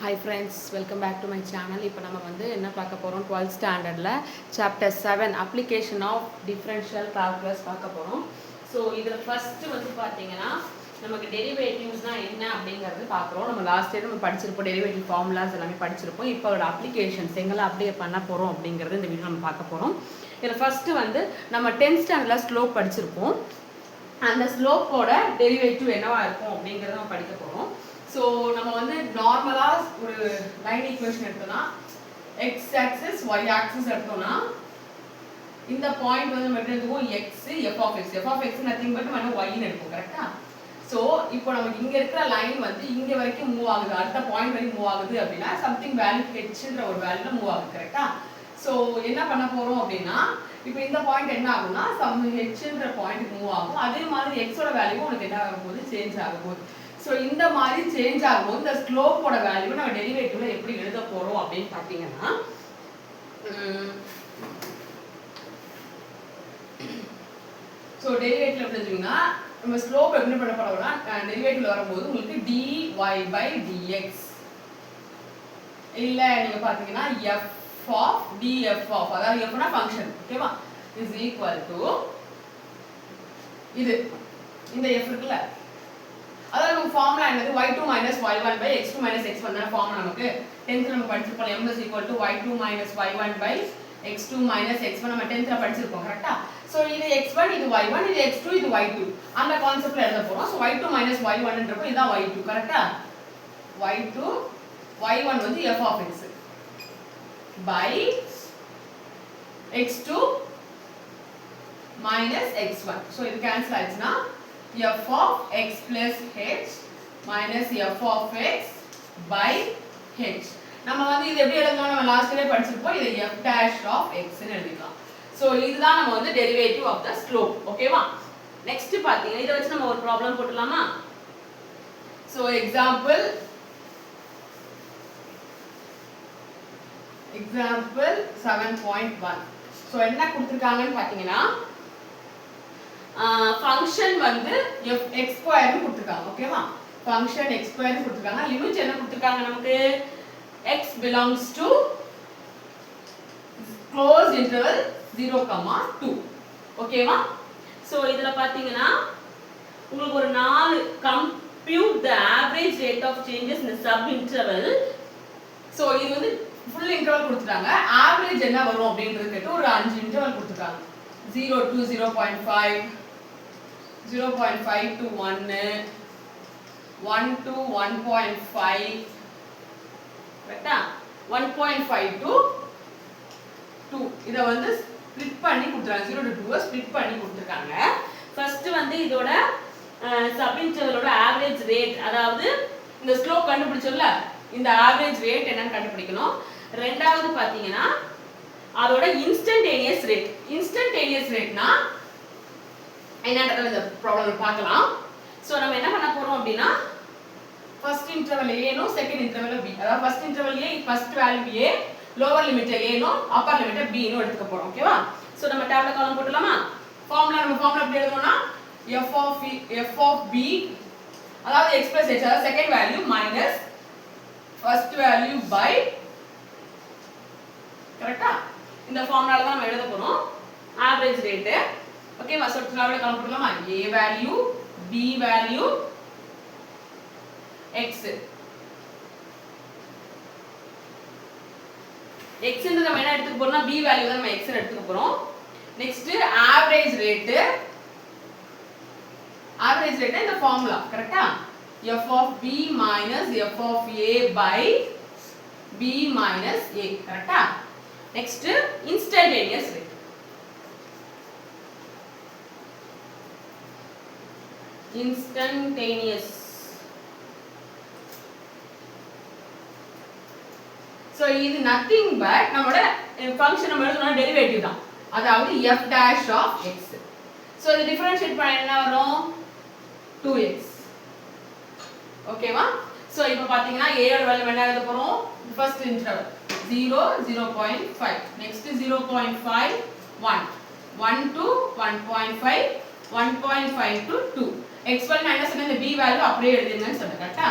Hi friends, welcome back to my channel. இப்போ நம்ம வந்து என்ன பார்க்க போறோம் 12th ஸ்டாண்டர்ட்ல chapter 7 application of differential calculus பார்க்க போறோம். ஸோ இதில் ஃபர்ஸ்ட் வந்து பார்த்தீங்கன்னா நமக்கு டெரிவேட்டிவ்ஸ்னா என்ன அப்படிங்கிறது பார்க்குறோம். நம்ம லாஸ்ட் இயர் நம்ம படிச்சிருப்போம், டெரிவேட்டிவ் ஃபார்முலாஸ் எல்லாமே படிச்சிருப்போம். இப்போ அதோட அப்ளிகேஷன்ஸ் எங்கெல்லாம் அப்ளை பண்ண போகிறோம் அப்படிங்கிறது இந்த வீடியோ நம்ம பார்க்க போகிறோம். இதில் ஃபர்ஸ்ட் வந்து நம்ம 10th ஸ்டாண்டர்டில் ஸ்லோப் படிச்சிருப்போம். அந்த ஸ்லோப்போட டெரிவேட்டிவ் என்னவா இருக்கும் அப்படிங்கிறத நம்ம படிக்க போகிறோம். ஸோ நம்ம வந்து நார்மலாக ஒரு லைன் ஈக்குவேஷன் எடுத்தோம்னா எக்ஸ் ஆக்சிஸ் ஒய் ஆக்சிஸ் எடுத்தோம்னா இந்த பாயிண்ட் வந்து நம்ம எடுத்துக்குவோம் x f of x nothing but நம்ம ஒய்ன்னு எடுப்போம். கரெக்டாக? ஸோ இப்போ நமக்கு இங்கே இருக்கிற லைன் வந்து இங்கே வரைக்கும் மூவ் ஆகுது, அடுத்த பாயிண்ட் வரைக்கும் மூவ் ஆகுது அப்படின்னா சம்திங் வேல்யூ ஹெச்ன்ற ஒரு வேல்யூல மூவ் ஆகுது. கரெக்டாக? ஸோ என்ன பண்ண போகிறோம் அப்படின்னா இப்போ இந்த பாயிண்ட் என்ன ஆகும்னா சம் ஹெச்ன்ற பாயிண்ட் மூவ் ஆகும். அதே மாதிரி எக்ஸோட வேல்யூ உனக்கு என்ன ஆகும் போது சேஞ்ச் ஆகும் போது. ஸோ இந்த மாதிரி சேஞ்ச் ஆகும்போது இந்த ஸ்லோப்போட வேல்யூ நம்ம டெரிவேட்டிவ்ல எப்படி எழுத போறோம் அப்படின்னு பார்த்தீங்கன்னா ஸோ டெரிவேட்டிவ்ல எப்படி எழுதுவீங்கன்னா நம்ம ஸ்லோப் எப்படி பண்ண போறோம்னா டெரிவேட்டிவ்ல வரும்போது உங்களுக்கு dy by dx இல்ல நீங்க பாத்தீங்கன்னா f of df of அதாவது f னா ஃபங்க்ஷன், ஓகேவா, is equal to இது இந்த f இருக்குல்ல, அதாவது நமக்கு ஃபார்முலா என்னது y2 y1 x2 x1 தான் ஃபார்முலா. நமக்கு 10th நம்ம படிச்சிருப்போம் m is equal to y2 y1 x2 x1 நம்ம 10th ல படிச்சிருப்போம். கரெக்ட்டா? சோ இது x1 இது y1 இது x2 இது y2 அந்த கான்செப்ட்ல எழுத போறோம். சோ y2 y1 ன்றப்ப இதான் y2. கரெக்ட்டா? y2 y1 வந்து f of x by x2 x1. So இது cancel ஆயிடுச்சுனா f of x plus h minus f of x by h. நம்ம வந்து இது எப்படி எழுதலாம், நம்ம லாஸ்ட் இயர் படிச்சிருப்போம். இது f dash of x ன்னு எழுதிக்கலாம். சோ இதுதான் நம்ம வந்து டெரிவேட்டிவ் ஆஃப் தி ஸ்லோப். ஓகேவா? நெக்ஸ்ட் பாத்தீங்க, இத வச்சு நம்ம ஒரு ப்ராப்ளம் போடலாமா? So example 7.1. சோ என்ன கொடுத்திருக்காங்கன்னு பாத்தீங்கன்னா ஃபங்க்ஷன் வந்து x ஸ்கொயர் னு கொடுத்திருக்காங்க. ஓகேவா? ஃபங்க்ஷன் x ஸ்கொயர் னு கொடுத்திருக்காங்க. லிமிட் என்ன கொடுத்திருக்காங்க நமக்கு? x belongs to closed interval 0, 2. ஓகேவா? சோ இதுல பாத்தீங்கன்னா உங்களுக்கு ஒரு 4 compute the average rate of changes in the sub interval. So இது வந்து full interval கொடுத்துட்டாங்க. ஆவரேஜ் என்ன வரும் அப்படின்றது கேட்டு ஒரு 5 இன்டர்வல் கொடுத்துட்டாங்க. 0 to 0.5, 0.5 to 1, 1 to 1.5, கரெக்ட்டா? 1.5 to 2. இத வந்து ஸ்ப்ளிட் பண்ணி கொடுத்துறாங்க. 0 to 2 ஸ்ப்ளிட் பண்ணி கொடுத்திருக்காங்க. ஃபர்ஸ்ட் வந்து இதோட சப் இன்டர்வலோட ஆவரேஜ் ரேட், அதாவது இந்த ஸ்லோப் கண்டுபிடிச்சோம்ல, இந்த ஆவரேஜ் ரேட் என்னன்னு கண்டுபிடிக்கணும். ரெண்டாவது பாத்தீங்கன்னா அதோட இன்ஸ்டன்டேனியஸ் ரேட். இன்ஸ்டன்டேனியஸ் ரேட்னா என்னன்றத இந்த ப்ராப்ளம்ல பார்க்கலாம். சோ நம்ம என்ன பண்ண போறோம் அப்படினா first interval a no second interval b, அதாவது first interval a first value a, lower limit a no upper limit b னு எடுத்துக்க போறோம். ஓகேவா? சோ நம்ம டேபிள்ல காலம் போடலாமா? ஃபார்முலா எப்படி எழுதணும்னா f of b அதாவது x plus h, அதாவது second value minus first value by, கரெக்ட்டா? இந்த ஃபார்முலால தான் நம்ம எழுத போறோம் ஆவரேஜ் ரேட். ஓகேவா? சோ டேபிள்ல காலம் போடலாமா? a value b value x ன்ற நம்ம என்ன எடுத்துக்க போறோம்னா b வேல்யூ தான் நம்ம x ன்னு எடுத்துக்க போறோம். நெக்ஸ்ட் ஆவரேஜ் ரேட் இந்த ஃபார்முலா. கரெக்ட்டா? f of b minus f of a by b minus a. கரெக்ட்டா? Next instantaneous rate. Instantaneous. So இது நதிங் பட் நம்மளோட ஃபங்க்ஷன் நம்ம எழுதணும் டெரிவேட்டிவ் தான், அதாவது f dash of x. So இது டிஃபரன்ஷியேட் பண்ண என்ன வரும்? 2x. ஓகேவா? சோ இப்போ பாத்தீங்கன்னா a ஓட வேல்யூ என்ன எழுத போறோம்? First interval 0, 0.5, next 0.5, 1, 1 to 1.5, 1.5 to 2. x1 minus இந்த b வேல்யூ அப்படியே எழுதிருங்கன்னு சொல்றேன். கரெக்ட்டா?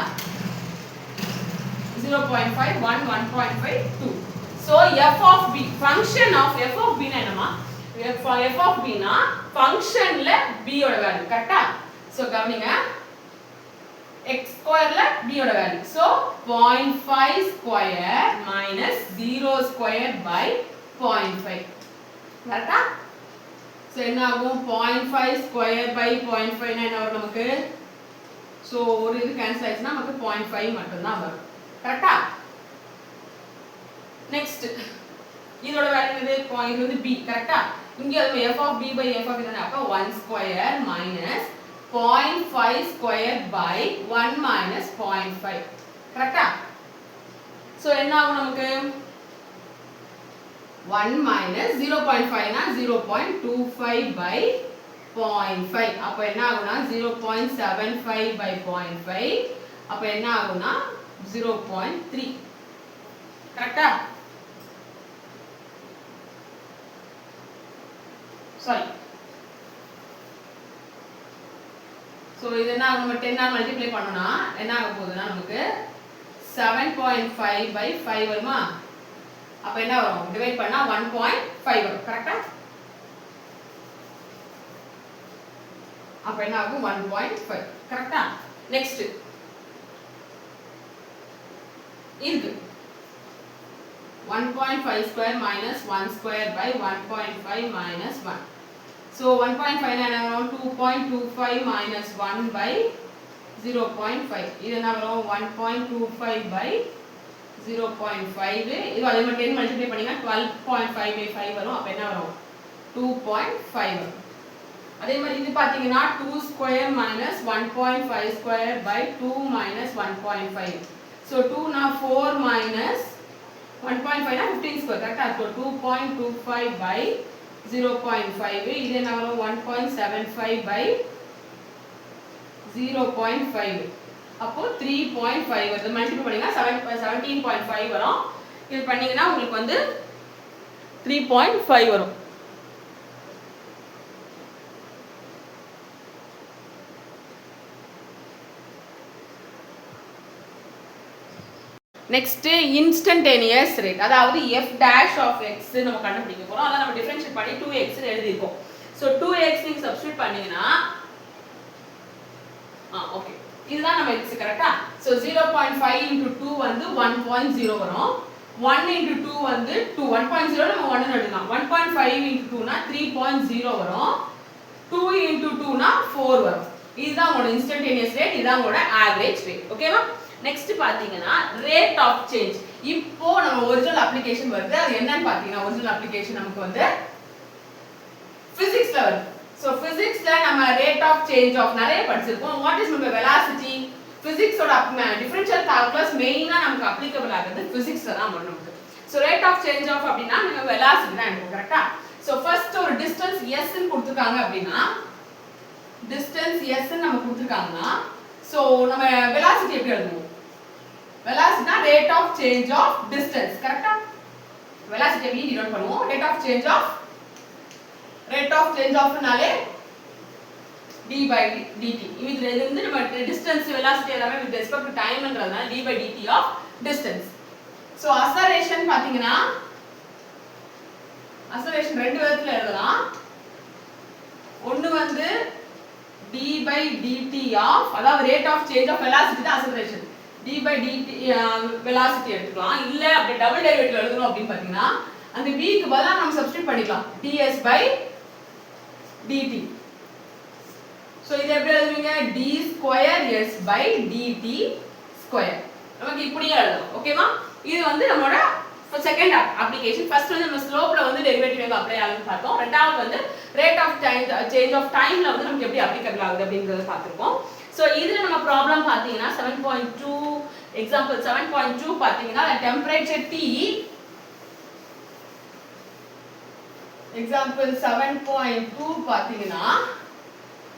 0.5, 1, 1.5, 2. So f of b, function of f of b என்னமா f of b னா ஃபங்க்ஷன்ல b ஓட வேல்யூ கரெக்ட்டா. சோ கவனிங்க x ஸ்கொயர்ல b ஓட value. So 0.5 square minus 0 square by 0.5 கரெக்ட்டா. சோ என்ன ஆகும் 0.5 ஸ்கொயர் by 0.5 னா என்ன வரும் நமக்கு. சோ ஒரு இது கேன்சல் ஆயிடுச்சுனா நமக்கு 0.5 மட்டும் தான் வரும் கரெக்ட்டா. நெக்ஸ்ட் இதோட வேல்யூ என்னது இது வந்து b கரெக்ட்டா. இங்க அது f of b by f of b தான. அப்ப 1 square minus 0.5 square by 1 minus 0.5 கரெக்ட்டா. சோ என்ன ஆகும் நமக்கு 1 minus 0.5 னா 0.25 by 0.5 அப்ப என்ன ஆகும்னா 0.75 by 0.5 அப்ப என்ன ஆகும்னா 0.3 கரெக்ட்டா. சாரி சோ இது என்ன நம்ம 10 ஆல் மல்டிப்ளை பண்ணோம்னா என்ன ஆக போகுதுன்னா நமக்கு 7.5 by 5 வருமா. அப்ப என்ன வரும் டிவைட் பண்ணா 1.5 வரும் கரெக்ட்டா. அப்ப என்ன ஆகும் 1.5 கரெக்ட்டா. நெக்ஸ்ட் இது 1.5 square minus 1 square by 1.5 minus 1. So 1.5 என்ன வரும் 2.25 minus 1 by 0.5. இது என்ன வரும் 1.25 by 0.5. இது அதே மாதிரி 10 மல்டிப்ளை பண்ணீங்கன்னா 12.5 by 5 வரும். அப்ப என்ன வரும் 2.5 வரும். அதே மாதிரி இது பாத்தீங்கன்னா 2 square minus 1.5 square by 2 minus 1.5. So 2 na 4 minus 1.5 na 15 square கரெக்ட்டா. So 2.25 by 0.5 இது என்ன வரும் 1.75 by 0.5 அப்போ 3.5 வருது. மல்டிப்ளை பண்ணீங்கன்னா 17.5 வரும். இது பண்ணீங்கன்னா உங்களுக்கு வந்து 3.5 வரும். நெக்ஸ்ட் இன்ஸ்டன்டேனியஸ் ரேட் அதாவது f dash of x நம்ம கண்டுபிடிக்க போறோம். அத நம்ம டிஃபரன்ஷியேட் பண்ணி 2x ன்னு எழுதி இருக்கோம். சோ 2x நீங்க சப்ஸ்டிட்யூட் பண்ணீங்கனா ஓகே இதுதான் நம்ம x கரெக்ட்டா. சோ 0.5 into 2 வந்து 1.0 வரும். 1 into 2 வந்து 2 1.0 நம்ம 1 ன்னு எடுக்கலாம். 1.5 into 2 னா 3.0 வரும். 2 into 2 னா 4 வரும். இதுதான் உங்களோட இன்ஸ்டன்டேனியஸ் ரேட், இதுதான் உங்களோட ஆவரேஜ் ரேட். ஓகேவா? நெக்ஸ்ட் பாத்தீங்கன்னா ரேட் ஆஃப் சேஞ்ச். இப்போ நம்ம ஒரிஜினல் அப்ளிகேஷன் வருது. அது என்னன்னு பாத்தீங்கன்னா ஒரிஜினல் அப்ளிகேஷன் நமக்கு வந்து பிசிக்ஸ்ல வருது. சோ பிசிக்ஸ்ல நம்ம ரேட் ஆஃப் சேஞ்ச் ஆஃப் நிறைய படிச்சிருக்கோம். வாட் இஸ் நம்ம வெலாசிட்டி பிசிக்ஸோட டிஃபரன்ஷியல் கால்குலஸ் மெயினா நமக்கு அப்ளிகபிள் ஆகுது பிசிக்ஸ்ல தான் வரும் நமக்கு. So rate of change of அப்படினா நம்ம வெலாசிட்டி தான் எடுப்போம் கரெக்ட்டா. சோ ஃபர்ஸ்ட் ஒரு டிஸ்டன்ஸ் s ன்னு கொடுத்திருக்காங்க அப்படினா டிஸ்டன்ஸ் s ன்னு நம்ம கொடுத்திருக்காங்கன்னா சோ நம்ம வெலாசிட்டி எப்படி எழுதுவோம்? velocity na rate of change of distance கரெக்ட்டா. velocity எப்படி டினோட் பண்ணுவோம்? rate of change of னாலே d by dt. இது வந்து நம்ம distance velocity எல்லாமே with respect to time ன்றதால d by dt of distance. So acceleration பாத்தீங்கன்னா acceleration ரெண்டு விதத்துல எழுதலாம். ஒன்னு வந்து d by dt of அதாவது rate of change of velocity தான் acceleration. d by dt velocity எடுத்துக்கலாம். இல்ல அப்படியே டபுள் டெரிவேட்டிவ் எழுதணும் அப்படினு பாத்தீங்கன்னா அந்த v க்கு பதிலா நம்ம சப்ஸ்டிட்யூட் பண்ணிக்கலாம். ds by dt. சோ இது எப்படி எழுதுவீங்க? d square s by dt square. நமக்கு இப்படியே எழுதலாம். ஓகேவா? இது வந்து நம்மளோட செகண்ட் அப்ளிகேஷன். ஃபர்ஸ்ட் வந்து நம்ம ஸ்லோப்ல வந்து டெரிவேட்டிவ் எங்க அப்ளை ஆகுதுன்னு பார்த்தோம். ரெண்டாவது வந்து ரேட் ஆஃப் சேஞ்ச் ஆஃப் டைம்ல வந்து நமக்கு எப்படி அப்ளிகபிள் ஆகுது அப்படிங்கறத பார்த்திருக்கோம். சோ இதுல நம்ம ப்ராப்ளம் பாத்தீங்கன்னா 7.2 எக்ஸாம்பிள் 7.2 பாத்தீங்கன்னா the temperature T எக்ஸாம்பிள் 7.2 பாத்தீங்கன்னா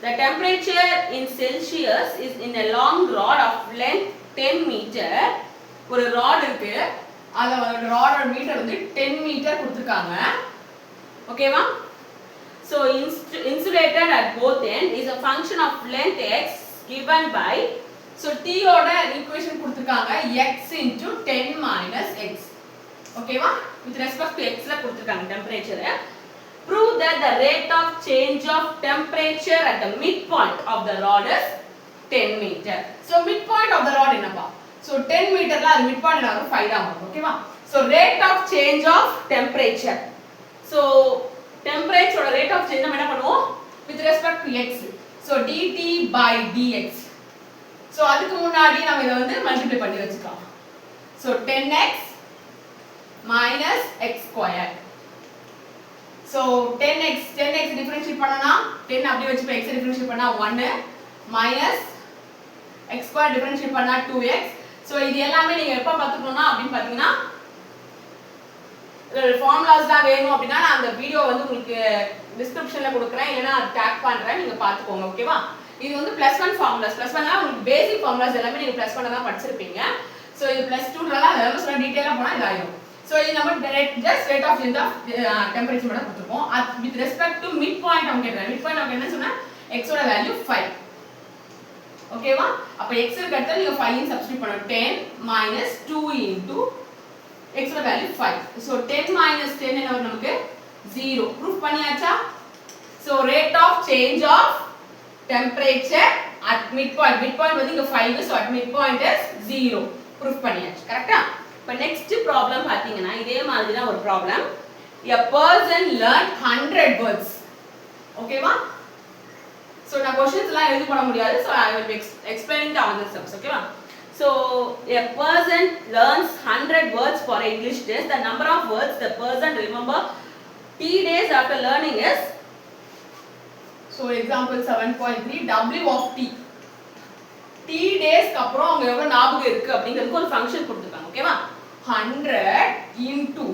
the temperature in Celsius is in a long rod of length 10 meter. ஒரு ராட் இருக்கு. அதோட ராடோட மீட்டர் வந்து 10 மீட்டர் கொடுத்திருக்காங்க. ஓகேவா? So insulated at both ends is a function of length x given by So T ஓட equation கொடுத்திருக்காங்க x into 10 minus x. ஓகேவா? with respect to x ல கொடுத்திருக்காங்க temperature. Prove that the rate of change of temperature at the midpoint of the rod is 10 meter. So midpoint of the rod என்னப்பா? So 10 meterல அது midpoint ல வரும் 5 தான் வரும். ஓகேவா? So rate of change of temperature. So temperature ஓட rate of change நம்ம என்ன பண்ணுவோம்? with respect to x. So dt by dx. So அதுக்கு முன்னாடி நம்ம இத வந்து மல்டிப்ளை பண்ணி வச்சுக்கலாம். So 10x minus x square. So 10x differentiate பண்ணனா 10 அப்படியே வச்சு x differentiate பண்ணா 1 minus x square differentiate பண்ணா 2x. So இது எல்லாமே நீங்க எப்ப பாத்துக்கணும்னா அப்படினு பாத்தீங்கன்னா ஃபார்முலாஸ் தான் வேணும் அப்படினா நான் அந்த வீடியோ வந்து உங்களுக்கு டிஸ்கிரிப்ஷன்ல கொடுக்கிறேன் இல்லனா அது டாக் பண்றேன் நீங்க பாத்துக்கோங்க ஓகேவா இது வந்து +1 ஃபார்முலாஸ் +1னா உங்களுக்கு பேசிக் ஃபார்முலாஸ் எல்லாமே நீங்க +1 தான் படிச்சிருப்பீங்க சோ இது +2ல அதெல்லாம் சொல்ல டீடைலா போனா இதாயிரும் சோ இது நம்ம just rate of change of temperature மட்டும் கொடுத்துப்போம் with respect to mid point அவங்க கேக்குறாங்க மிட் பாயிண்ட் அவங்க என்ன சொன்னா x ஓட வேல்யூ 5 ஓகேவா அப்ப x க்கு அடுத்து நீங்க 5 இன் சப்ஸ்டிட்யூட் பண்ணனும் 10 - 2 into x ஓட வேல்யூ 5 so 10 - 10 என்ன வரும் நமக்கு 0 ப்ரூஃப் பண்ணியாச்சா so rate of change of temperature at midpoint வந்து இங்க 5 so at midpoint is 0 proof பண்ணியாச்சு கரெக்ட்டா இப்ப நெக்ஸ்ட் ப்ராப்ளம் பாத்தீங்கன்னா இதே மாதிரி தான் ஒரு problem a person learned 100 words ஓகேவா so நான் क्वेश्चंस எல்லாம் எழுதி போட முடியாது so I will be explaining the other steps ஓகேவா so a person learns 100 words for English test the number of words the person remember t days after learning is so example 7.3 w of t t days க்கு அப்புறம் அவங்க எவ்வளவு ஞாபகம் இருக்கு அப்படிங்கிறதுக்கு ஒரு function கொடுத்திருக்காங்க ஓகேவா 100 into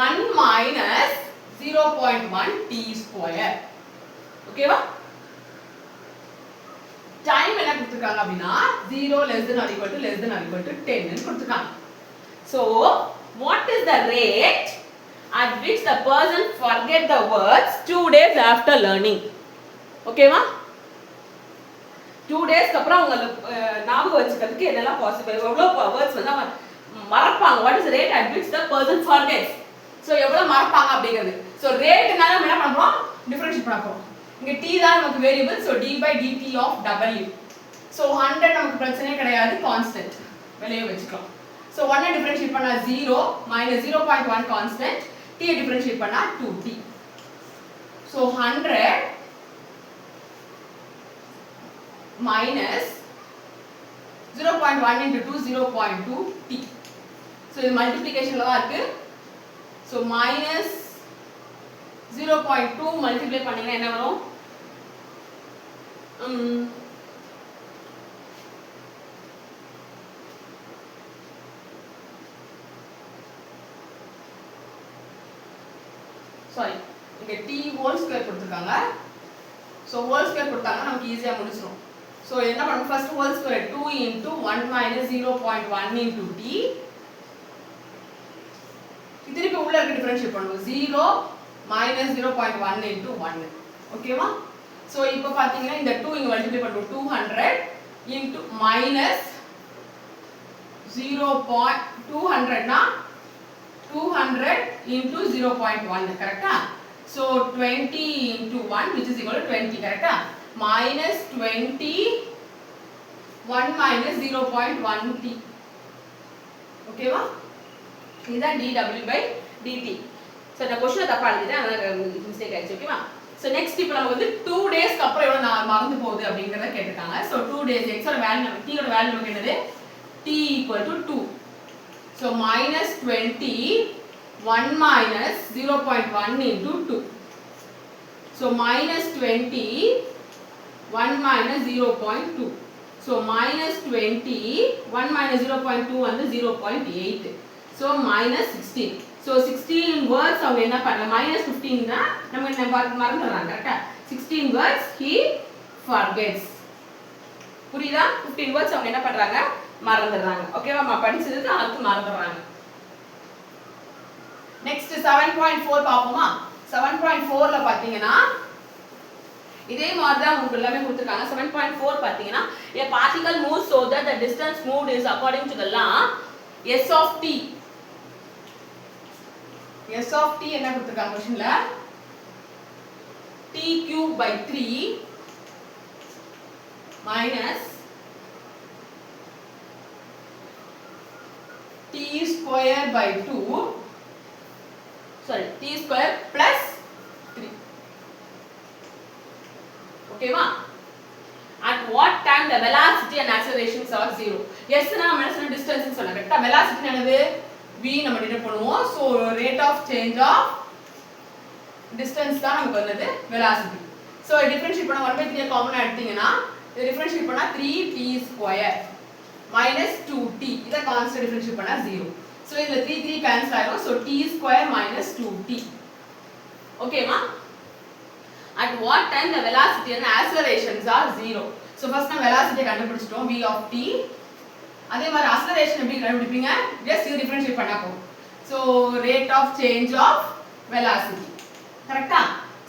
1 minus 0.1 t square ஓகேவா டைம் என்ன கொடுத்திருக்காங்க அப்படினா 0 less than or equal to 10 ன்னு கொடுத்திருக்காங்க so what is the rate at which the person forget the words 2 days after learning ஓகேவா 2 days க்கு அப்புறம் அவங்க ஞாபகம் வச்சுக்கிறதுக்கு என்னெல்லாம் பாசிபிள் எவ்வளவு வேர்ட்ஸ் வந்து மறப்பாங்க what is the rate at which the person forgets so எவ்வளவு மறப்பாங்க அப்படிங்கிறது so ரேட்னால நம்ம என்ன பண்றோம் டிஃபரன்ஷியேட் பண்ண போறோம் இங்க t தான் நமக்கு variable so d by dt of w so 100 நமக்கு பிரச்சனையே கிடையாது கான்ஸ்டன்ட் வெளியே வெச்சுக்கலாம் so 1 டிஃபரன்ஷியேட் பண்ணா 0 - 0.1 கான்ஸ்டன்ட் t டிஃபரன்ஷியேட் பண்ணா 2t so 100 minus 0.1 into 2 0.2 t so இது மல்டிப்ளிகேஷன்ல தான் இருக்கு so minus 0.2 மல்டிப்ளை பண்ணீங்கன்னா என்ன வரும் சாரி இங்க t ஹோல் ஸ்கொயர் கொடுத்திருக்காங்க so ஹோல் ஸ்கொயர் கொடுத்தாங்க நமக்கு ஈஸியா முடிச்சிரும் so என்ன பண்ணனும் first whole square 2 into 1 minus 0.1 into t திருப்பி உள்ள இருக்க டிஃபரன்ஷியேட் பண்ணுவோம் 0 minus 0.1 into 1 ஓகேவா so இப்போ பாத்தீங்கன்னா இந்த 2 இங்க மல்டிப்ளை பண்ணுவோம் 200 into minus 200 னா 200 into 0.1 கரெக்ட்டா so 20 into 1 which is equal to 20 கரெக்ட்டா minus 20 1 minus 0.1 t ஓகேவா இதுதான் dw by dt so இந்த क्वेश्चन தப்பா எழுதிட்டேன் அதான் மிஸ்டேக் ஆயிடுச்சு ஓகேவா so next இப்போ நம்ம வந்து 2 days க்கு அப்புறம் எவ்வளவு மறந்து போகுது அப்படிங்கறத கேட்டிருக்காங்க so 2 days x ஓட வேல்யூ நமக்கு t ஓட வேல்யூ நமக்கு என்னது t equal to 2 so minus 20 1 minus 0.1 into 2 so minus 20 1 minus 0.2 so minus 20 1 minus 0.2 வந்து 0.8 so minus 16 so 16 words அவங்க என்ன பண்ணல minus 15 னா நம்ம என்ன மறந்துறாங்க கரெக்ட்டா 16 words he forgets புரியுதா 15 words அவங்க என்ன பண்றாங்க மறந்துறாங்க ஓகேவா நம்ம படிச்சதுக்கு அடுத்து மறந்துறாங்க நெக்ஸ்ட் 7.4 பாப்போமா 7.4 ல பாத்தீங்கன்னா இதே மாதிரி தான் உங்களுக்கு எல்லாமே கொடுத்துருக்காங்க. 7.4 பார்த்தீங்கன்னா a particle moves so that the distance moved is according to the law s of t. s of t என்ன கொடுத்துருக்காங்க क्वेश्चनல t cube by 3 minus t square by 2 sorry t square plus 3. Okay va? At what time the velocity and accelerations are 0? s na நம்ம distance னு சொன்னா கரெக்ட்டா. velocity என்னது v நம்ம denote பண்ணுவோம். so rate of change of distance தான் நமக்கு வந்தது velocity. so differentiate பண்ணா 1/3 காமனா எடுத்தீங்கன்னா இது differentiate பண்ணா 3t square minus 2t இத கான்ஸ்டன்ட் differentiate பண்ணா 0. so இதுல 3 cancel ஆயிடும். so t square minus 2t. okay ma? at what time the velocity and accelerations are 0? so first நம்ம velocity கண்டுபிடிச்சிட்டோம் v of t. அதே மாதிரி acceleration எப்படி கண்டுபிடிப்பீங்க? just இது differentiate பண்ணா போதும். so rate of change of velocity கரெக்ட்டா.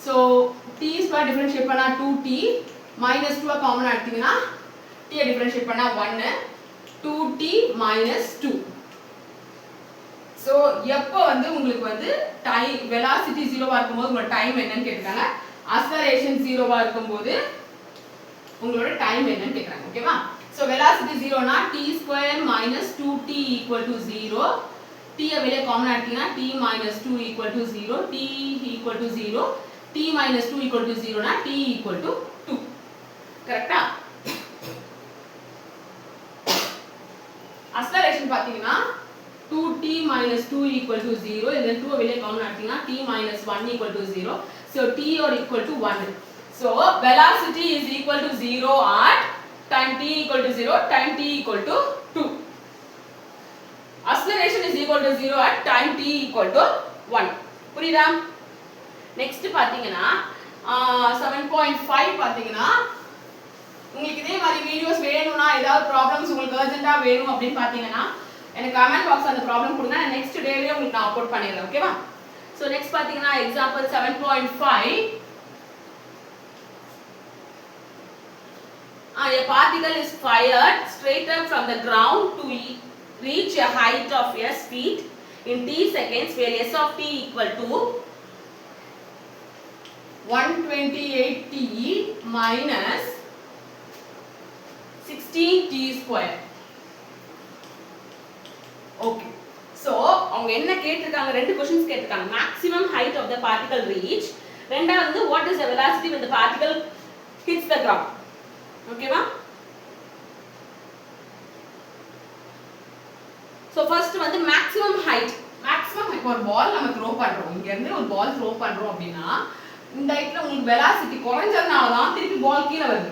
so t square differentiate பண்ணா 2t minus 2 காமனா எடுத்தீங்கன்னா t differentiate பண்ணா 1 2t minus 2. so எப்ப வந்து உங்களுக்கு வந்து டைம் velocity 0வா இருக்கும்போது உங்களோட டைம் என்னன்னு கேக்குறாங்க. acceleration 0வா இருக்கும்போது உங்களோட டைம் என்னன்னு கேக்குறாங்க. ஓகேவா? so velocity 0 னா t square minus 2t equal to 0. t வெளிய காமனா எடுத்தீங்கன்னா t minus 2 equal to 0, t equal to 0, t minus 2 equal to 0 னா t equal to 2. கரெக்ட்டா? acceleration பாத்தீங்கன்னா 2t minus 2 equal to 0. இதன் 2 வெளிய காமனா எடுத்தீங்கன்னா t minus 1 equal to 0. so t or equal to 1. so velocity is equal to 0 at time t equal to 0, time t equal to 2. acceleration is equal to 0 at time t equal to 1. புரியுதா? next பாத்தீங்கன்னா 7.5 பாத்தீங்கன்னா உங்களுக்கு இதே மாதிரி videos வேணும்னா ஏதாவது problems உங்களுக்கு அர்ஜென்ட்டா வேணும் அப்படினு பாத்தீங்கன்னா எனக்கு கமெண்ட் பாக்ஸ்ல அந்த ப்ராப்ளம் கொடுங்க. நெக்ஸ்ட் டேலயே உங்களுக்கு நான் அப்லோட் பண்ணிடுறேன். ஓகேவா? சோ நெக்ஸ்ட் பாத்தீங்கன்னா example 7.5. a particle is fired straight up from the ground to reach a height of s feet in t seconds where s of t equal to 128t minus 16t square. okay so அவங்க என்ன கேட்டிருக்காங்க? ரெண்டு questions கேட்டிருக்காங்க. maximum height of the particle reach, ரெண்டாவது what is the velocity when the particle hits the ground. ஓகேவா? so first வந்து maximum height ஒரு பால் நம்ம த்ரோ பண்றோம். இங்க இருந்து ஒரு பால் த்ரோ பண்றோம் அப்படினா இந்த ஹைட்ல உங்களுக்கு velocity குறைஞ்சதனால தான் திருப்பி பால் கீழ வருது.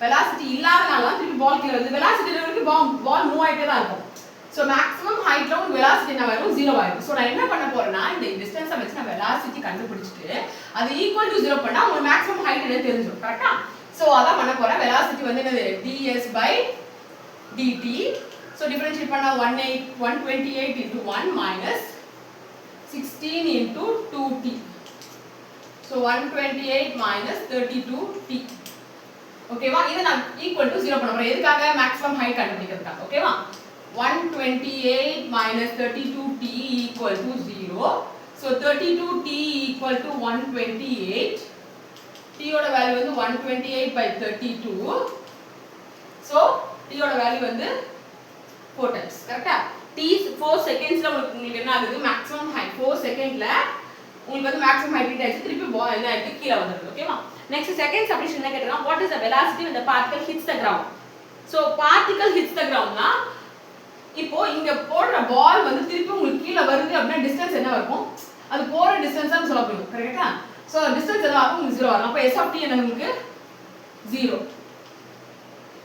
velocity இல்லாதனால தான் திருப்பி பால் கீழ வருது. velocity வரைக்கும் பால் மூவ் ஆயிட்டே தான் இருக்கும். so maximum heightல உங்களுக்கு velocity என்ன வரும்? 0 ஆயிடும். so நான் என்ன பண்ண போறேன்னா இந்த டிஸ்டன்ஸை வச்சு நான் velocity கண்டுபிடிச்சிட்டு அது ஈக்குவல் டு 0 பண்ணா உங்களுக்கு maximum height என்னன்னு தெரிஞ்சிடும். கரெக்ட்டா? so அதான் பண்ண போறேன். velocity வந்து என்னது? ds by dt. so differentiate பண்ணா 128 into 1 minus 16 into 2t. so 128 minus 32t. ஓகேவா? இத நான் ஈக்குவல் டு 0 பண்ண போறேன். எதுக்காக? maximum height கண்டுபிடிக்கிறதுக்காக. ஓகேவா? 128 minus 32t equal to 0. so 32t equal to 128. t ஓட வேல்யூ வந்து 128 by 32. so t ஓட வேல்யூ வந்து 4 times. கரெக்ட்டா? t 4 செகண்ட்ஸ்ல உங்களுக்கு என்ன ஆகுது? maximum height 4 செகண்ட்ல உங்களுக்கு வந்து maximum height ஆயிடுச்சு. திருப்பி பால் என்ன ஆயிடுது? கீழ வந்துருது. ஓகேவா? next second subdivision என்ன கேக்குறாங்க? what is the velocity when the particle hits the ground? so particle hits the ground னா இப்போ இங்க போடுற பால் வந்து திருப்பி உங்களுக்கு கீழ வருது அப்படினா டிஸ்டன்ஸ் என்ன இருக்கும்? அது போற டிஸ்டன்ஸ் தான் சொல்ல முடியும். கரெக்ட்டா? சோ டிஸ்டன்ஸ் என்ன ஆகும்? உங்களுக்கு 0 வரும். அப்ப s of t என்ன உங்களுக்கு 0.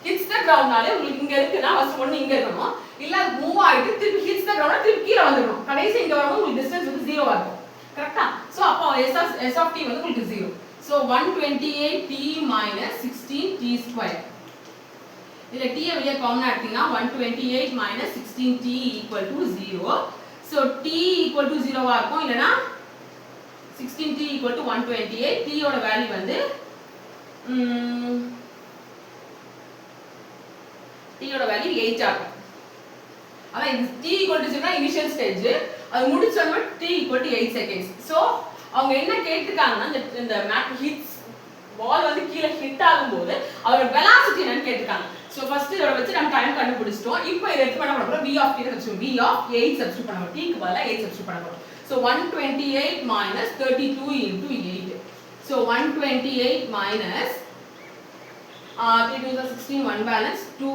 hits the ground னாலே உங்களுக்கு இங்க இருக்குனா ஃபர்ஸ்ட் ஒன்னு இங்க இருக்கணும். இல்ல மூவ் ஆயிட்டு திருப்பி hits the ground திருப்பி கீழ வந்துரும். கடைசி இங்க வரும்போது உங்களுக்கு டிஸ்டன்ஸ் வந்து 0 ஆ இருக்கும். கரெக்ட்டா? சோ அப்ப s of t வந்து உங்களுக்கு 0. so 128t minus 16t square. இதுல t வெளிய காமனா எடுத்தீங்கன்னா 128 minus 16t equal to 0. so t equal to 0 வா இருக்கும். இல்லனா 16t equal to 128. t ஓட வேல்யூ வந்து t ஓட வேல்யூ 8 ஆகும். அதான் இது t equal to 0 initial stage. அது முடிச்சோம்னா t equal to 8 seconds. So அவங்க என்ன கேட்டிருக்காங்கன்னா இந்த மேக் ஹிட்ஸ் பால் வந்து கீழ ஹிட் ஆகும்போது அதோட velocity என்னன்னு கேட்டிருக்காங்க. சோ ஃபர்ஸ்ட் இதோட வச்சு நம்ம டைம் கண்டுபிடிச்சிட்டோம். இப்போ இத எடுத்து பண்ண போறோம் v of t ன்னு வெச்சு v of 8 சப்ஸ்டிட்யூட் பண்ண போறோம். t க்கு பதிலா 8 சப்ஸ்டிட்யூட் பண்ண போறோம். So 128 minus 32 into 8. So 128 minus 3 2 16 1 balance 2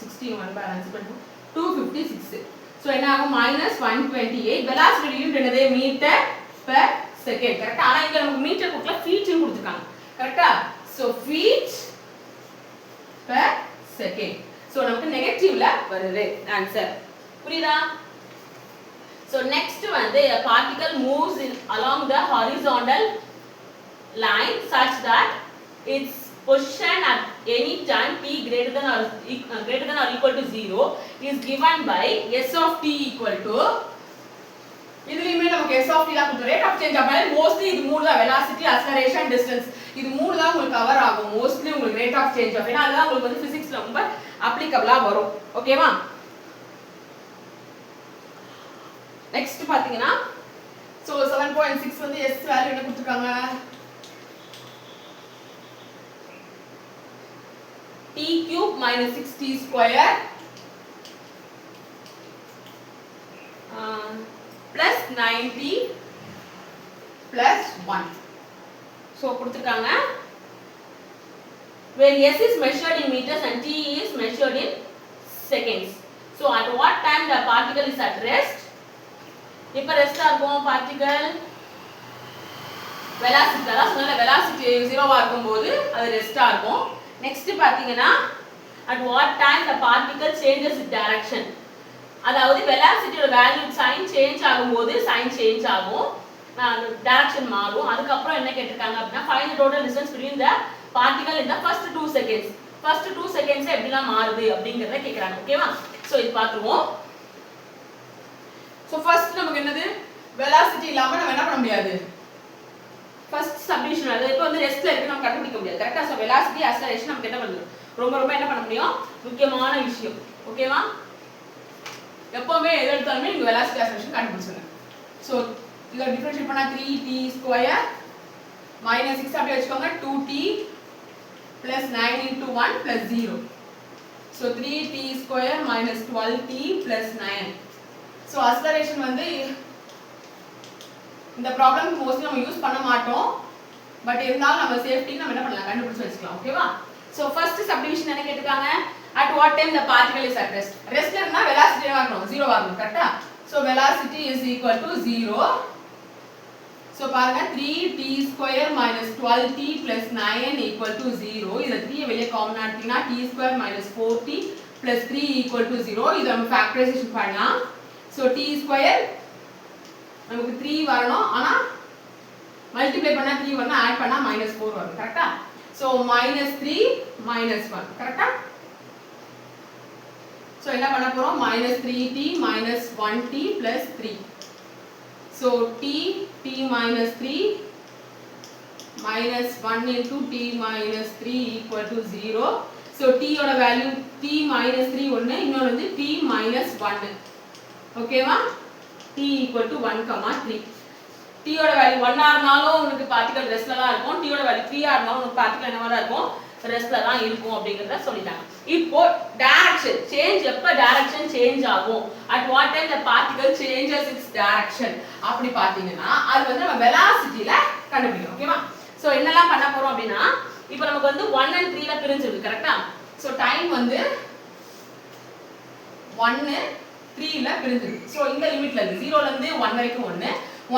16 1 balance 256. So என்ன ஆகும் minus 128 velocity unit என்னது மீட்டர் per second. கரெக்ட்டா? ஆனா இங்க நமக்கு மீட்டர் கொடுக்கல feet னு கொடுத்திருக்காங்க. கரெக்ட்டா? So feet per second. So நமக்கு நெகட்டிவ்ல வருது ஆன்சர். புரியுதா? So next வந்து a particle moves along the horizontal line such that its position at any time t greater than or equal to 0 is given by s of t equal to இதுலயுமே நமக்கு s of t தான் கொடுத்து rate of change அப்ப mostly இது மூணு தான் velocity acceleration distance இது மூணு தான் உங்களுக்கு கவர் ஆகும் mostly உங்களுக்கு rate of change அப்படினா அதுதான் உங்களுக்கு வந்து physicsல ரொம்ப applicable-ஆ வரும் ஓகேவா நெக்ஸ்ட் பாத்தீங்கன்னா சோ 7.6 வந்து s வேல்யூ என்ன கொடுத்திருக்காங்க t cube minus 6t square plus 9t plus 1 so கொடுத்திருக்காங்க where s is measured in meters and t is measured in seconds so at what time the particle is at rest இப்ப rest ஆகும் particle velocity அதான் சொன்னல velocity 0 ஆ இருக்கும்போது அது ரெஸ்டா இருக்கும் next பாத்தீங்கன்னா at what time the particle changes its direction அதாவது velocity ஓட வேல்யூ சைன் சேஞ்ச் ஆகும்போது சைன் சேஞ்ச் ஆகும் டைரக்ஷன் மாறும் அதுக்கு அப்புறம் என்ன கேட்டிருக்காங்க அப்படினா find the total distance between the particle in the first 2 seconds first 2 seconds எப்படிலாம் மாறுது அப்படிங்கறத கேக்குறாங்க ஓகேவா சோ இது பாத்துருவோம் So first நமக்கு என்னது velocity இல்லாம நம்ம என்ன பண்ண முடியாது first subdivision அது இப்போ வந்து ரெஸ்ட்ல இருக்கு நம்ம கண்டுபிடிக்க முடியாது கரெக்ட்டா சோ velocity acceleration நமக்கு என்ன பண்ணுது ரொம்ப என்ன பண்ண முடியும் முக்கியமான விஷயம் ஓகேவா எப்பவுமே எது எடுத்தாலுமே நீங்க velocity acceleration கண்டுபிடிச்சுங்க சோ இத டிஃபரன்ஷியேட் பண்ணா 3t² minus 6 அப்படியே வெச்சுக்கோங்க 2t plus 9 into 1 plus 0 so 3t² minus 12t plus 9 so acceleration வந்து இந்த ப்ராப்ளம் மோஸ்ட்லி நம்ம யூஸ் பண்ண மாட்டோம் பட் இருந்தாலும் நம்ம சேஃப்டிக்கு நம்ம என்ன பண்ணலாம் கண்டுபிடிச்சு வச்சுக்கலாம் ஓகேவா சோ ஃபர்ஸ்ட் சப்டிவிஷன் என்ன கேட்டிருக்காங்க at what time the particle is at rest ரெஸ்ட்ல இருந்தா velocity என்ன ஆகணும் 0 ஆகணும் கரெக்ட்டா so velocity is equal to 0 so பாருங்க 3t² minus 12t plus 9 equal to 0 இத 3 வெளிய காமன் எடுத்தீங்கன்னா t² minus 4t plus 3 equal to 0 இத நம்ம ஃபேக்டரைசேஷன் பண்ணலாம் so t square நமக்கு 3 வரணும் ஆனா மல்டிப்ளை பண்ணா 3 வரணும் ஆட் பண்ணா -4 வரும் கரெக்ட்டா so -3 -1 கரெக்ட்டா so என்ன பண்ண போறோம் -3t -1t 3 so t -3 -1 into t -3 equal to 0 so t ஓட வேல்யூ t -3 ஒன்னு இன்னொரு வந்து t -1 ஓகேவா t equal to 1, 3 t ஓட வேல்யூ 1 ஆ இருந்தாலும் உங்களுக்கு பார்ட்டிகல் ரெஸ்ட்ல தான் இருக்கும் t ஓட வேல்யூ 3 ஆ இருந்தாலும் உங்களுக்கு பார்ட்டிகல் என்னவா தான் இருக்கும் ரெஸ்ட்ல தான் இருக்கும் அப்படிங்கறத சொல்லிட்டாங்க இப்போ டைரக்ஷன் சேஞ்ச் எப்ப டைரக்ஷன் சேஞ்ச் ஆகும் at what time the particle changes its direction அப்படி பாத்தீங்கன்னா அது வந்து நம்ம velocityல கண்டுபிடிக்கணும் ஓகேவா சோ என்னலாம் பண்ண போறோம் அப்படினா இப்போ நமக்கு வந்து 1 and 3 ல பிரிஞ்சிருக்கு கரெக்ட்டா சோ டைம் வந்து 1 3 ல பிரிஞ்சிருக்கு சோ இந்த லிமிட்ல இருந்து 0 ல இருந்து 1 வரைக்கும் 1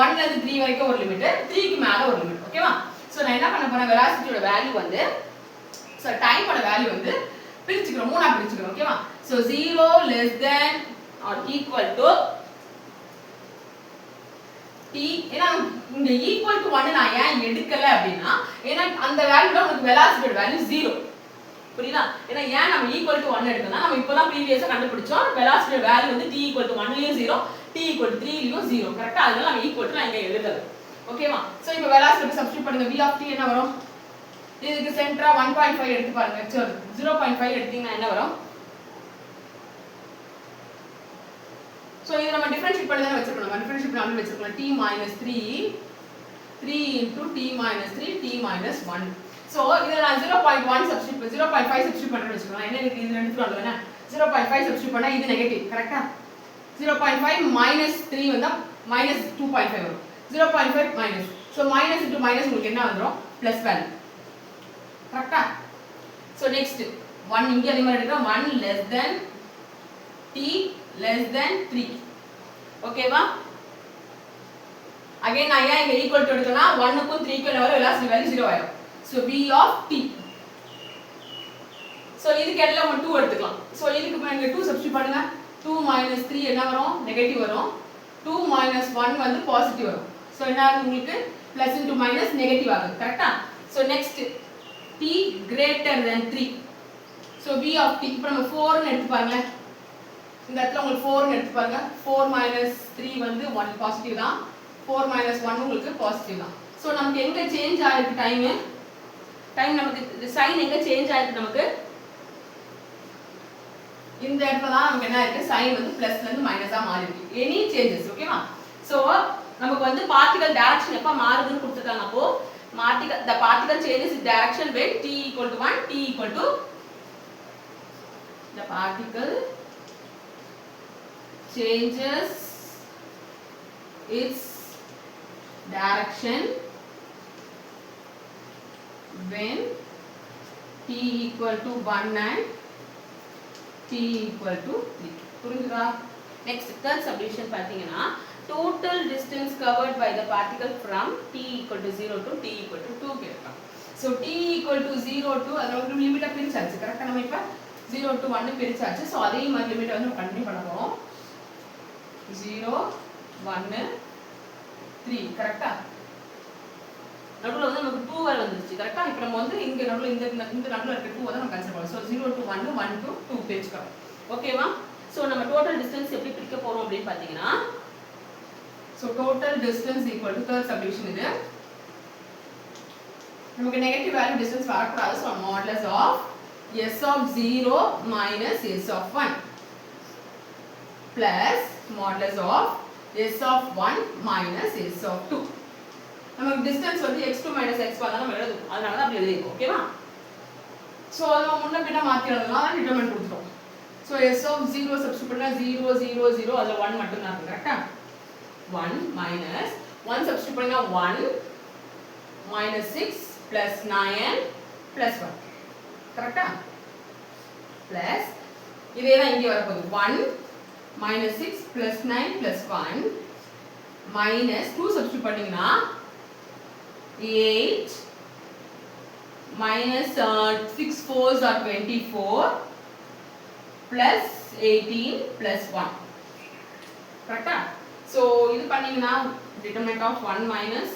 1 ல இருந்து 3 வரைக்கும் ஒரு லிமிட் 3 க்கு மேல ஒரு லிமிட் ஓகேவா சோ நான் என்ன பண்ண போறேன் velocity ஓட வேல்யூ வந்து சோ டைம் ஓட வேல்யூ வந்து பிரிச்சுக்கிறோம் மூணா பிரிச்சுக்கிறோம் ஓகேவா so 0 less than or equal to t ஏனா இந்த equal to 1 நான் ஏன் எடுக்கல அப்படினா ஏனா அந்த வேல்யூல உங்களுக்கு velocity ஓட வேல்யூ 0 புரியுதா ஏனா ஏன் நம்ம equal to 1 எடுக்கனா நம்ம இப்போதான் ப்ரீவியஸா கண்டுபிடிச்சோம் velocity வேல்யூ வந்து t equal to 1 லயும் 0 t equal to 3 லயும் 0 கரெக்ட்டா அதனால நம்ம equal to நான் இங்க எழுதல ஓகேவா? சோ இப்போ வெலாசிட்டி சப்ஸ்டிட்யூட் பண்ணுங்க. v of t என்ன வரும்? இதுக்கு சென்டரா 1.5 எடுத்து பாருங்க. 0.5 எடுத்தீங்கன்னா என்ன வரும்? சோ இது நம்ம டிஃபரன்ஷியேட் பண்ணி தான் வெச்சிருக்கோம். நம்ம டிஃபரன்ஷியேட் பண்ணி வெச்சிருக்கோம். t - 3 into t - 3 t - 1. So இதுல நான் 0.1 சப்ஸ்டிட்யூட் 0.5 சப்ஸ்டிட்யூட் பண்றேன்னு வெச்சுக்கலாம். என்ன இருக்கு இது ரெண்டுக்கு வரலனா 0.5 சப்ஸ்டிட்யூட் பண்ணா இது நெகட்டிவ். கரெக்ட்டா? 0.5 - 3 வந்தா -2.5 வரும். 0.5 minus. So minus into minus உங்களுக்கு என்ன வந்துரும்? plus value. கரெக்ட்டா? So next 1 இங்க அதே மாதிரி எடுக்கிறோம். 1 less than t less than 3. ஓகேவா? again நான் ஏன் இங்க equal to எடுத்தேனா 1 க்கும் 3 க்கும் என்ன வரும்? velocity value 0 ஆயிடும். So v of t. So இதுக்கு இடையில நம்ம 2 எடுத்துக்கலாம். So இதுக்கு இங்க 2 சப்ஸ்டிட்யூட் பண்ணுங்க. 2 - 3 என்ன வரும்? நெகட்டிவ் வரும். 2 - 1 வந்து பாசிட்டிவ் வரும். So என்ன ஆகும் உங்களுக்கு? plus into minus நெகட்டிவ் ஆகும். கரெக்ட்டா? So next t greater than 3. So v of t இப்போ நம்ம 4 ன்னு எடுத்து பாருங்க. இந்த இடத்துல உங்களுக்கு 4 ன்னு எடுத்து பாருங்க. 4 - 3 வந்து 1 பாசிட்டிவ் தான். 4 - 1 உங்களுக்கு பாசிட்டிவ் தான். So நமக்கு எங்க சேஞ்ச் ஆயிருக்கு டைம் நமக்கு சைன் எங்க சேஞ்ச் ஆயிருக்கு நமக்கு? இந்த இடத்துல தான் நமக்கு என்ன இருக்கு? சைன் வந்து பிளஸ்ல இருந்து மைனஸா மாறி இருக்கு. எனி சேஞ்சஸ் ஓகேவா? சோ நமக்கு வந்து பார்ட்டிகல் டைரக்ஷன் எப்ப மாறுதுன்னு கொடுத்திருக்காங்க. அப்போ the particle changes its direction when t equal to 1 t equal to the particle changes its direction when t equal to 1 and t equal to 3. புரியுதா? next third subdivision பாத்தீங்கன்னா total distance covered by the particle from t equal to 0 to t equal to 2 கேட்கலாம். so t equal to 0 to அதோட லிமிட்ட பிரிச்சாச்சு. கரெக்ட்டா? நம்ம இப்ப 0 to 1 பிரிச்சாச்சு. so அதே மாதிரி லிமிட்ட வந்து கண்டினியூ பண்ண போறோம். 0 1 3 கரெக்ட்டா? நடுவுல வந்து நமக்கு 2 வர வந்துருச்சு. கரெக்ட்டா? இப்போ நம்ம வந்து இங்க நடுவுல இந்த நடுவுல இருக்க 2 வந்து நம்ம கன்சிடர் பண்ணலாம். so 0 to 1 1 to 2 பிரிச்சுக்கலாம். ஓகேவா? so நம்ம டோட்டல் டிஸ்டன்ஸ் எப்படி பிரிக்க போறோம் அப்படினு பாத்தீங்கன்னா so total distance equal to third subdivision இது நமக்கு நெகட்டிவ் வேல்யூ டிஸ்டன்ஸ் வரக்கூடாது. so modulus of s of 0 minus s of 1 plus modulus of s of 1 minus s of 2. நமக்கு டிஸ்டன்ஸ் வந்து x2 minus x1 தான் நம்ம எழுதுவோம். அதனால தான் அப்படி எழுதிருக்கோம். ஓகேவா? so நம்ம முன்ன பின்ன மாத்தி எழுதலாம். டிட்டர்மினன்ட் கொடுத்துட்டோம். so s of 0 சப்ஸ்டிட்யூட் பண்ணா 0 0 0 அதுல 1 மட்டும் தான் இருக்கு. கரெக்ட்டா? 1 minus 1 substitute பண்ணா 1 minus 6 plus 9 plus 1. கரெக்ட்டா? plus இதே தான் இங்க வர போகுது. 1 minus 6 plus 9 plus 1 minus 2 substitute பண்ணீங்கன்னா 8 minus 6 4s are 24 plus 18 plus 1. கரெக்ட்டா? so இது பண்ணீங்கன்னா determinant of 1 minus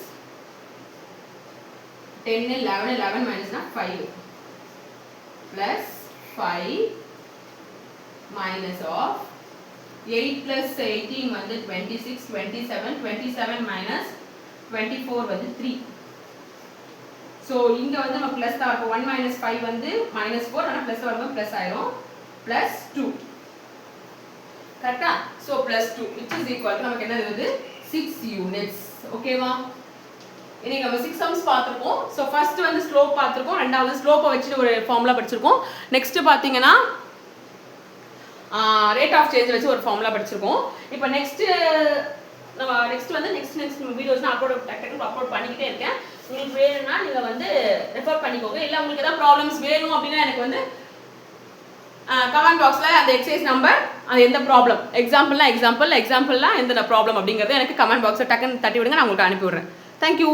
10 11 11 minus na 5 plus 5 minus of 8 plus 18 வந்து 26 27 27 minus 24 வந்து 3. so இங்க வந்து நம்ம plus தான் இருக்கும். 1 minus 5 வந்து minus 4 ஆனா plus வரும்போது plus ஆயிரும் plus 2. கரெக்ட்டா? so plus 2 which is equal to நமக்கு என்ன வருது 6 units. ஓகேவா? இன்னைக்கு நம்ம 6 sums பார்த்திருக்கோம். so first வந்து ஸ்லோப் பார்த்திருக்கோம். ரெண்டாவது ஸ்லோப்பை வச்சு ஒரு ஃபார்முலா படிச்சிருக்கோம். நெக்ஸ்ட் பாத்தீங்கன்னா ரேட் ஆஃப் சேஞ்ச் வச்சு ஒரு ஃபார்முலா படிச்சிருக்கோம். இப்போ நெக்ஸ்ட் வந்து நெக்ஸ்ட் வீடியோஸ் நான் அப்லோட் பண்ணிக்கிட்டே இருக்கேன். உங்களுக்கு வேணும்னா நீங்க வந்து ரெஃபர் பண்ணிக்கோங்க. இல்ல உங்களுக்கு ஏதாவது ப்ராப்ளம்ஸ் வேணும் அப்படின்னா எனக்கு வந்து கமெண்ட் பாக்ஸ்ல அந்த எக்ஸசைஸ் நம்பர் அது எந்த ப்ராப்ளம் எக்ஸாம்பிள்லாம் எந்த ப்ராப்ளம் அப்படிங்கறத எனக்கு கமெண்ட் பாக்ஸ்ல டக்குன்னு தட்டி விடுங்க. நான் உங்களுக்கு அனுப்பி விடுறேன். Thank you.